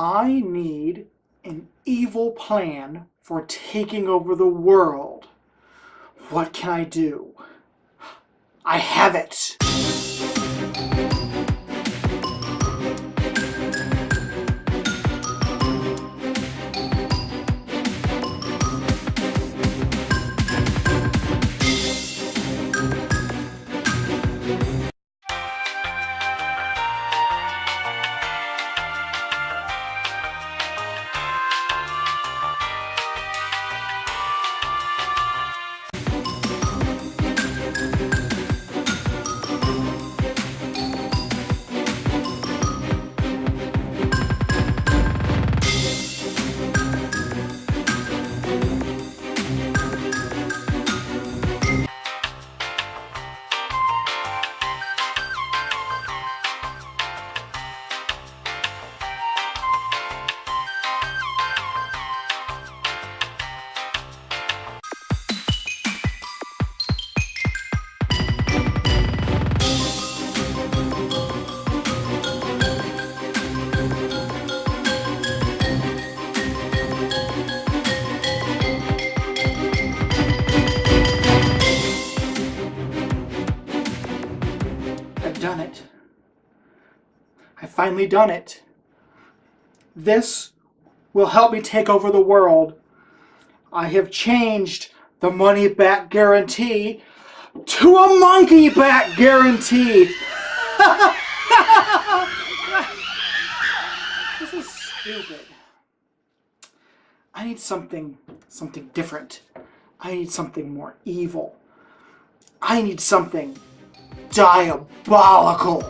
I need an evil plan for taking over the world. What can I do? I have it! Done it. I've finally done it. This will help me take over the world. I have changed the money back guarantee to a monkey back guarantee. This is stupid. I need something different. I need something more evil. I need something diabolical.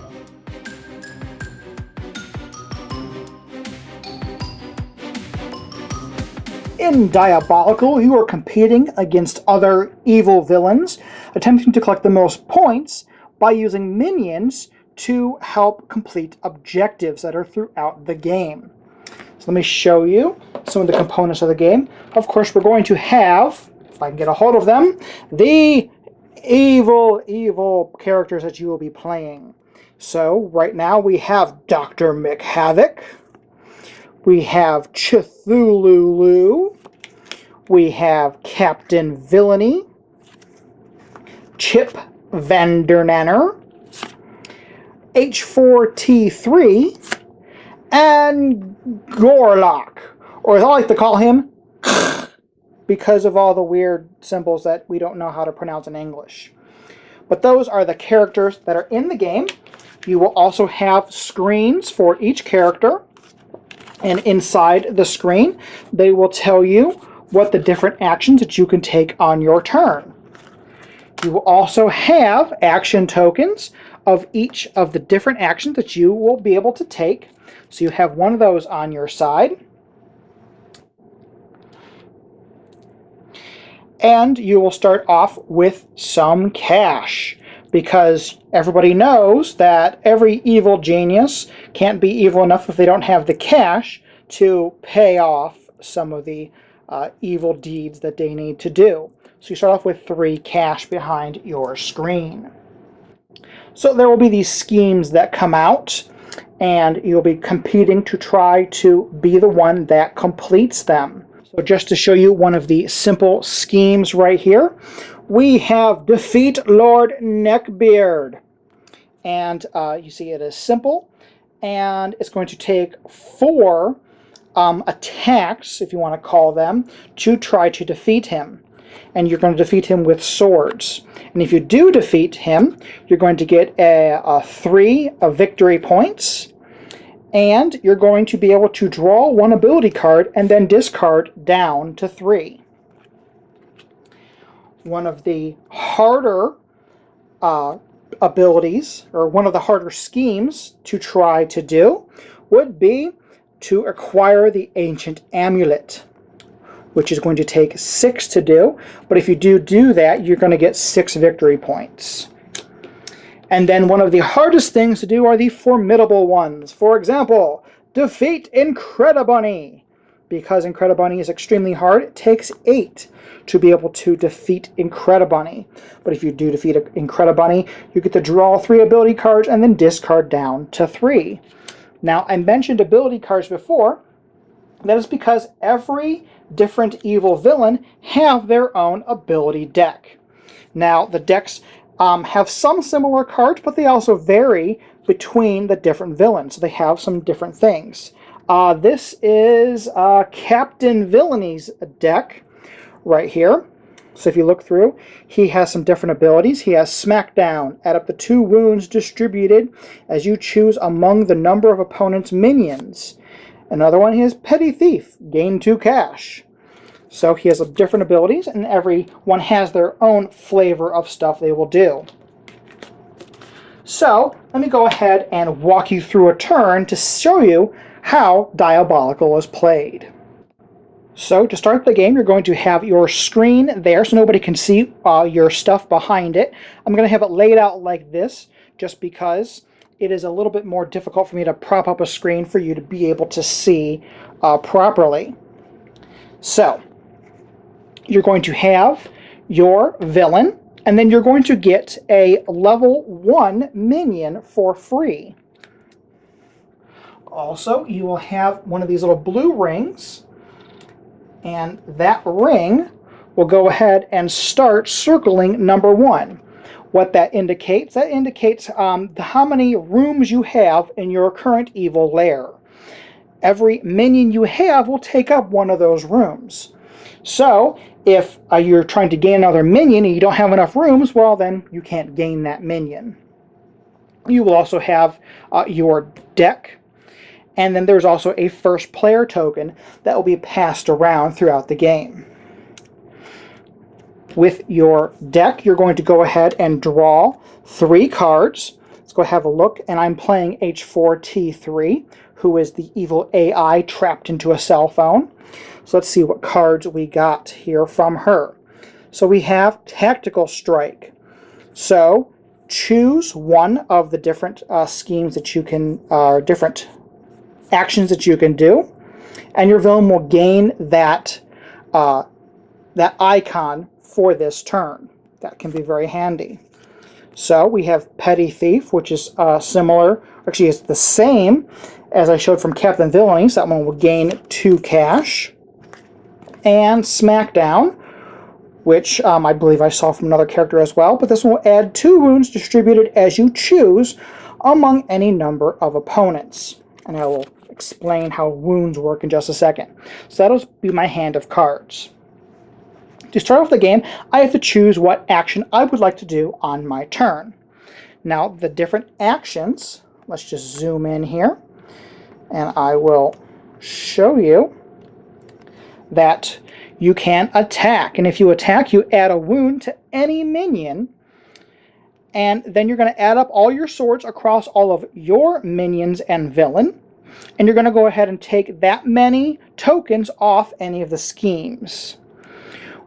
In Diabolical, you are competing against other evil villains, attempting to collect the most points by using minions to help complete objectives that are throughout the game. So let me show you some of the components of the game. Of course, we're going to have, if I can get a hold of them, the evil characters that you will be playing. So right now we have Dr. McHavoc, we have Cthulhu, we have Captain Villainy, Chip Vandernanner, H4T3, and Gorlock, or as I like to call him, because of all the weird symbols that we don't know how to pronounce in English. But those are the characters that are in the game. You will also have screens for each character, and inside the screen they will tell you what the different actions that you can take on your turn. You will also have action tokens of each of the different actions that you will be able to take. So you have one of those on your side. And you will start off with some cash, because everybody knows that every evil genius can't be evil enough if they don't have the cash to pay off some of the evil deeds that they need to do. So you start off with 3 cash behind your screen. So there will be these schemes that come out, and you'll be competing to try to be the one that completes them. So just to show you one of the simple schemes right here, we have Defeat Lord Neckbeard. And you see it is simple, and it's going to take 4 attacks, if you want to call them, to try to defeat him. And you're going to defeat him with swords. And if you do defeat him, you're going to get 3 victory points. And you're going to be able to draw 1 ability card and then discard down to 3. One of the harder abilities, or one of the harder schemes to try to do, would be to acquire the Ancient Amulet, which is going to take 6 to do. But if you do that, you're going to get 6 victory points. And then one of the hardest things to do are the formidable ones. For example, defeat Incredibunny. Because Incredibunny is extremely hard, it takes 8 to be able to defeat Incredibunny. But if you do defeat Incredibunny, you get to draw 3 ability cards and then discard down to 3. Now, I mentioned ability cards before. That is because every different evil villain have their own ability deck. Now, the decks have some similar cards, but they also vary between the different villains. So they have some different things. This is Captain Villainy deck right here. So if you look through, he has some different abilities. He has Smackdown, add up the 2 wounds distributed as you choose among the number of opponent's minions. Another one, he has Petty Thief, gain 2 cash. So he has different abilities, and every one has their own flavor of stuff they will do. So let me go ahead and walk you through a turn to show you how Diabolical is played. So to start the game, you're going to have your screen there so nobody can see your stuff behind it. I'm going to have it laid out like this just because it is a little bit more difficult for me to prop up a screen for you to be able to see properly. So you're going to have your villain, and then you're going to get a level 1 minion for free. Also, you will have one of these little blue rings, and that ring will go ahead and start circling number 1. What that indicates how many rooms you have in your current evil lair. Every minion you have will take up one of those rooms. So if you're trying to gain another minion and you don't have enough rooms, well then you can't gain that minion. You will also have your deck, and then there's also a first player token that will be passed around throughout the game. With your deck, you're going to go ahead and draw 3 cards. Let's go have a look, and I'm playing H4T3, who is the evil AI trapped into a cell phone. So let's see what cards we got here from her. So we have Tactical Strike. So choose one of the different schemes that you can, different actions that you can do, and your villain will gain that that icon for this turn. That can be very handy. So we have Petty Thief, which is similar, actually is the same as I showed from Captain Villainy, so that one will gain 2 cash. And Smackdown, which I believe I saw from another character as well, but this one will add 2 wounds distributed as you choose among any number of opponents. And I will explain how wounds work in just a second. So that'll be my hand of cards. To start off the game, I have to choose what action I would like to do on my turn. Now, the different actions, let's just zoom in here, and I will show you that you can attack. And if you attack, you add a wound to any minion, and then you're going to add up all your swords across all of your minions and villain, and you're going to go ahead and take that many tokens off any of the schemes.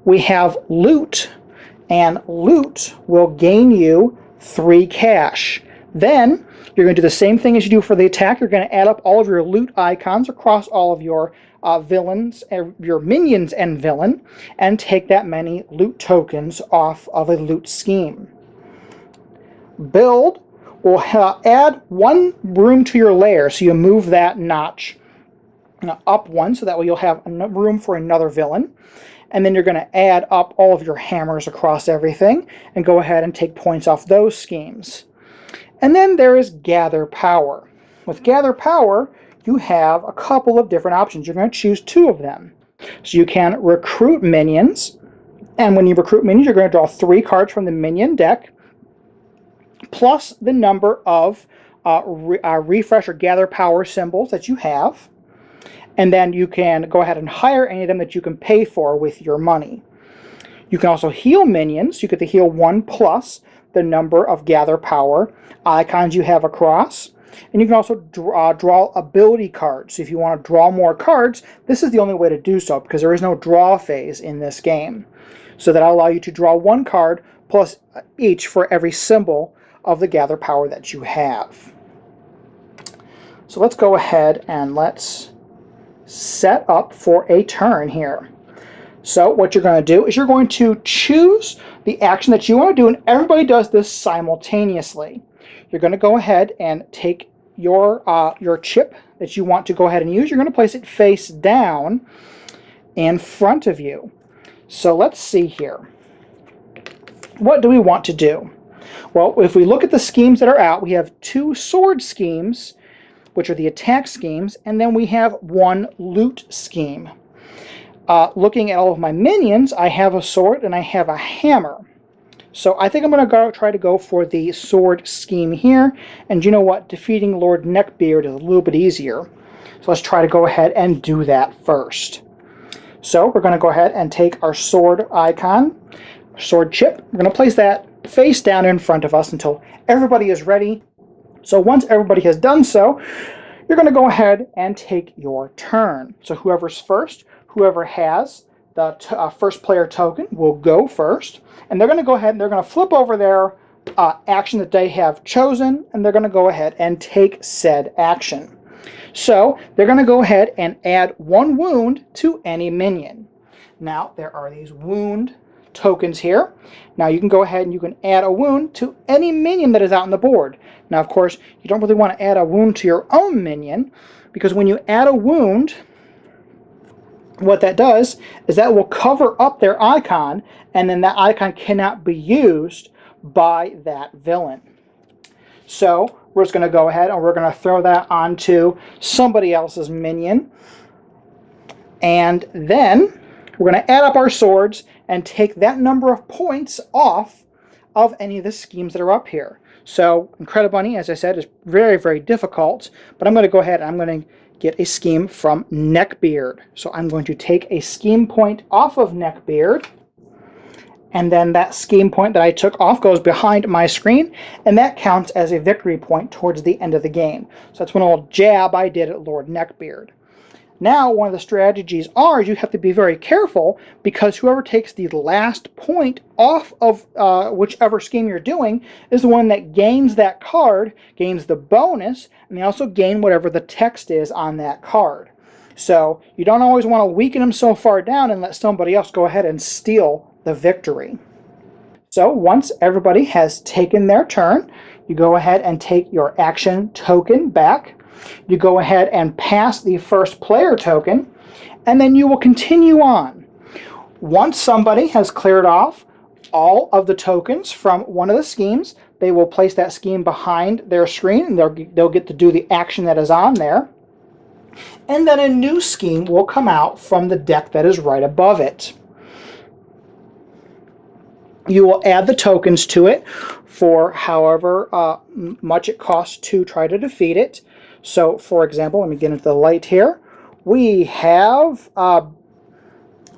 We have loot, and loot will gain you 3 cash. Then you're going to do the same thing as you do for the attack. You're going to add up all of your loot icons across all of your villains, your minions and villain, and take that many loot tokens off of a loot scheme. Build will add 1 room to your lair, so you move that notch up 1, so that way you'll have room for another villain. And then you're going to add up all of your hammers across everything and go ahead and take points off those schemes. And then there is Gather Power. With Gather Power, you have a couple of different options. You're going to choose 2 of them. So you can recruit minions, and when you recruit minions, you're going to draw 3 cards from the minion deck, plus the number of refresh or Gather Power symbols that you have. And then you can go ahead and hire any of them that you can pay for with your money. You can also heal minions. You get to heal 1 plus the number of Gather Power icons you have across. And you can also draw ability cards. So if you want to draw more cards, this is the only way to do so, because there is no draw phase in this game. So that'll allow you to draw 1 card plus each for every symbol of the Gather Power that you have. So let's go ahead and let's set up for a turn here. So what you're going to do is you're going to choose the action that you want to do, and everybody does this simultaneously. You're going to go ahead and take your chip that you want to go ahead and use, you're going to place it face down in front of you. So let's see here. What do we want to do? Well, if we look at the schemes that are out, we have 2 sword schemes, which are the attack schemes, and then we have 1 loot scheme. Looking at all of my minions, I have a sword and I have a hammer. So I think I'm going to try to go for the sword scheme here. And you know what? Defeating Lord Neckbeard is a little bit easier. So let's try to go ahead and do that first. So we're going to go ahead and take our sword icon, sword chip. We're going to place that face down in front of us until everybody is ready. So once everybody has done so, you're going to go ahead and take your turn. So whoever's first, whoever has the first player token will go first. And they're going to go ahead and they're going to flip over their action that they have chosen, and they're going to go ahead and take said action. So they're going to go ahead and add 1 wound to any minion. Now there are these wound tokens here. Now you can go ahead and you can add a wound to any minion that is out on the board. Now of course you don't really want to add a wound to your own minion, because when you add a wound, what that does is that will cover up their icon, and then that icon cannot be used by that villain. So we're just going to go ahead and we're going to throw that onto somebody else's minion, and then we're going to add up our swords and take that number of points off of any of the schemes that are up here. So Incredibunny, as I said, is very, very difficult, but I'm going to go ahead and I'm going to get a scheme from Neckbeard. So I'm going to take a scheme point off of Neckbeard, and then that scheme point that I took off goes behind my screen, and that counts as a victory point towards the end of the game. So that's one little jab I did at Lord Neckbeard. Now, one of the strategies are you have to be very careful, because whoever takes the last point off of whichever scheme you're doing is the one that gains that card, gains the bonus, and they also gain whatever the text is on that card. So you don't always want to weaken them so far down and let somebody else go ahead and steal the victory. So once everybody has taken their turn, you go ahead and take your action token back. You go ahead and pass the first player token, and then you will continue on. Once somebody has cleared off all of the tokens from one of the schemes, they will place that scheme behind their screen, and they'll get to do the action that is on there. And then a new scheme will come out from the deck that is right above it. You will add the tokens to it for however much it costs to try to defeat it. So, for example, let me get into the light here. We have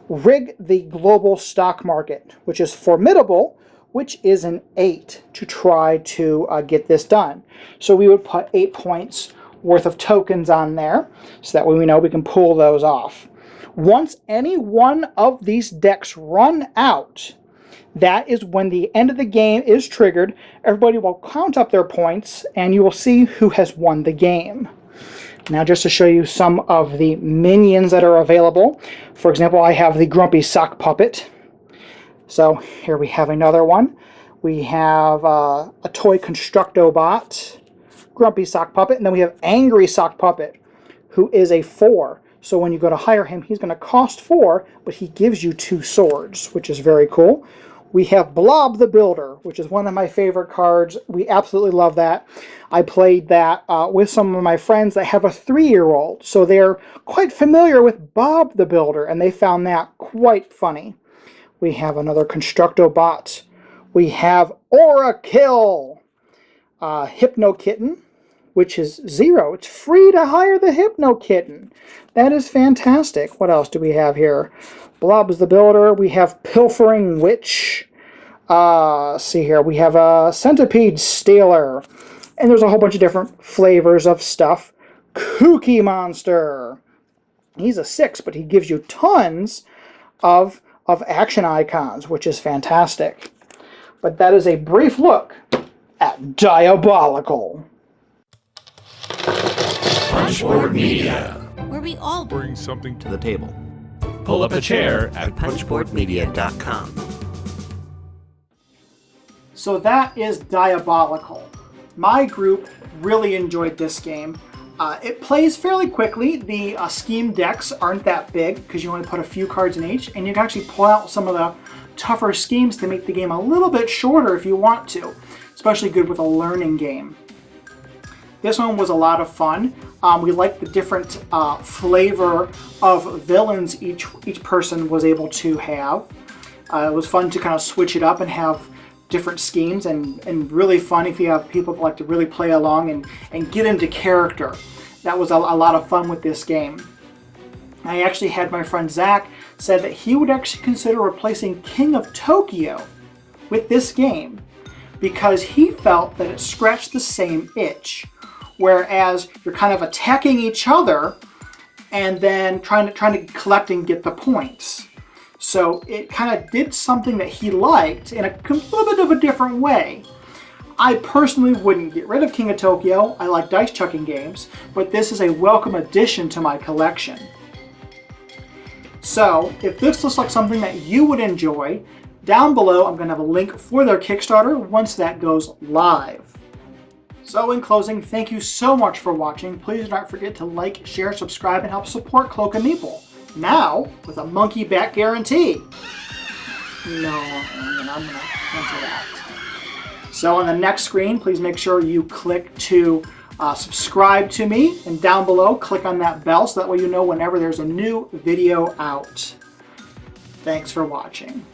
Rig the Global Stock Market, which is formidable, which is an 8 to try to get this done. So we would put 8 points worth of tokens on there, so that way we know we can pull those off. Once any one of these decks run out, that is when the end of the game is triggered. Everybody will count up their points, and you will see who has won the game. Now, just to show you some of the minions that are available. For example, I have the Grumpy Sock Puppet. So here we have another one. We have a Toy Constructobot, Grumpy Sock Puppet, and then we have Angry Sock Puppet, who is a 4. So when you go to hire him, he's going to cost 4, but he gives you 2 swords, which is very cool. We have Blob the Builder, which is one of my favorite cards. We absolutely love that. I played that with some of my friends that have a 3-year-old, so they're quite familiar with Bob the Builder, and they found that quite funny. We have another Constructobot. We have Aura-Kill, Hypno Kitten, which is 0. It's free to hire the Hypno Kitten. That is fantastic. What else do we have here? Blob's the Builder. We have Pilfering Witch. See here. We have a Centipede Stealer. And there's a whole bunch of different flavors of stuff. Kooky Monster. He's a 6, but he gives you tons of action icons, which is fantastic. But that is a brief look at Diabolical. Punchboard Media, where we all bring something to the table. Pull up a chair at punchboardmedia.com. So that is Diabolical. My group really enjoyed this game. It plays fairly quickly. The scheme decks aren't that big because you only put a few cards in each, and you can actually pull out some of the tougher schemes to make the game a little bit shorter if you want to. Especially good with a learning game. This one was a lot of fun. We liked the different flavor of villains each person was able to have. It was fun to kind of switch it up and have different schemes, and really fun if you have people that like to really play along and get into character. That was a lot of fun with this game. I actually had my friend Zach said that he would actually consider replacing King of Tokyo with this game because he felt that it scratched the same itch. Whereas you're kind of attacking each other and then trying to collect and get the points. So it kind of did something that he liked in a little bit of a different way. I personally wouldn't get rid of King of Tokyo. I like dice chucking games, but this is a welcome addition to my collection. So if this looks like something that you would enjoy, down below I'm going to have a link for their Kickstarter once that goes live. So in closing, thank you so much for watching. Please do not forget to like, share, subscribe, and help support Cloak and Meeple. Now, with a monkey back guarantee. No, I'm going to cancel that. So on the next screen, please make sure you click to subscribe to me. And down below, click on that bell so that way you know whenever there's a new video out. Thanks for watching.